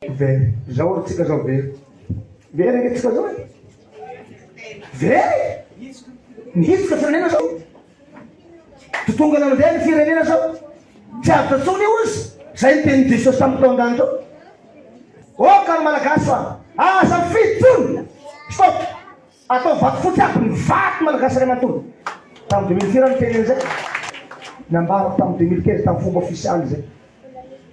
very zao tsika zao very ange tsika zao very nihitsika firenena zao totongana amin'izay ny firenena zao tsy avy tatsony ozy zay ny teny Jesosy tamin'ny taondany zao oka ny malagasy fa asa fitsony stop atao vato fotsy aby ny vato malagasy ray mantony tamin'ny 2004 ny teny an'izay nambarako tamin'ny 2015 tamin'ny fomba ofisialy zay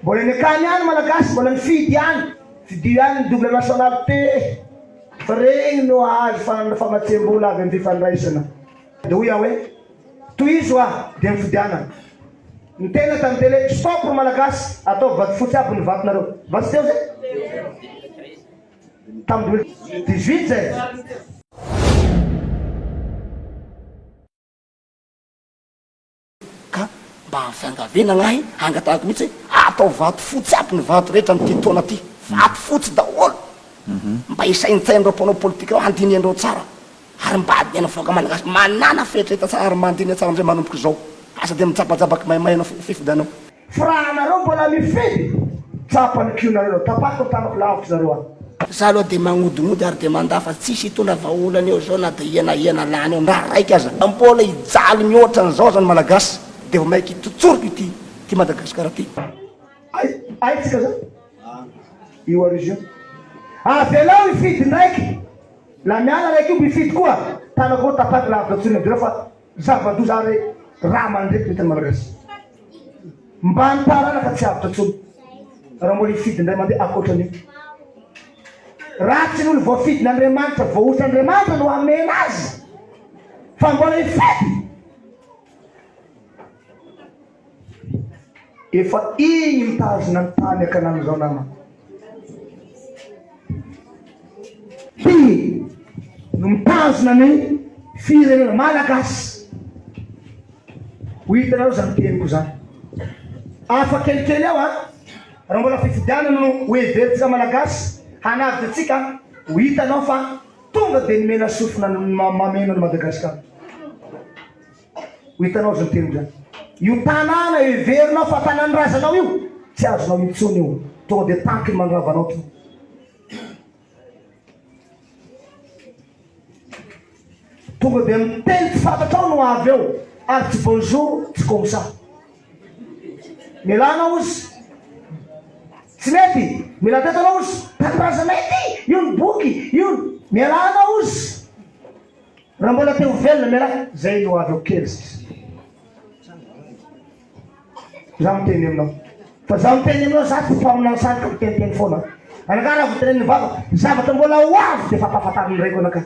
mbola ny akany any malagasy mbola ny fidy any ny double nationalité fa regny no azo famatsembola avy amin'ny fifandraisana de hoy aho hoe tohizo dia mifidiana ny tena tamin'ny tele stop ro malagasy atao vato fotsy aby ny vatonareo vatsy teo zay tamin'ny 2018 zay ka mba fiangavenagnahy angatahako mihitsy atao vato fotsy aby ny vato rehetra ny titona ty vato fotsy daholo mba isaintsainreo mpanao politika reo andiniandreo tsara ary mba adiana foka malagasy manana fetreta tsara ary mandiny tsara amizay manomboky zao asa de mitsapajabaky maimaiana fifidanao franareo mbola mifidy tsapany kionareo tapako tanako lavitra zareo za aloha de magnodinody ary de mandafa tsisy hitondra vaolana eo zao na de iana lany eo ndra raiky aza mbola ijaly mihoatrany zao zany malagasy de maiky totsoroky ty Madagasikara ty aitsika zao io origine avelao ifidy ndraiky la miala raiky io mifidy koa tanako tapaky lavitra tsony direo fa zava-dozary raha mandreky mitany malagasy mba nitarana ka tsy avitra tsony raha mbola ifidy ndray mandeha akoatran'io ratsy n'olo voafidy n'Andriamanitra voaotra Andriamanitra no amena azy fa mbola ifidy efa igny mitazona ny tany akanam'izao nama igny no mitazona ny firenena malagasy ho hitanareo zany teniko zany afa kelikely ao raha mbola fifidiana no hoeveritsy za malagasy hanavy tsika ho hitanao fa tonga de nimena sofina mamena ny Madagasikara ho hitanao zany teniko zany io tanàna everinao fa tanànrazanao io tsy azonao intsony io tonga de tanky mandravanao to tonga de miteny tsy fantatrao no avy eo ary tsy bonjour tsy comme ça milanao ozy tsy mety mila tetanao ozy tanindrazanay ty io ny boky io milanao ozy raha mbola teo velona miala zay no avy eo kely za miteny aminao fa za miteny aminao za ty faminansanika miteniteny foana anakaraha voteneny vava zavatra mbola ho avy de fampafatariny raiky anaka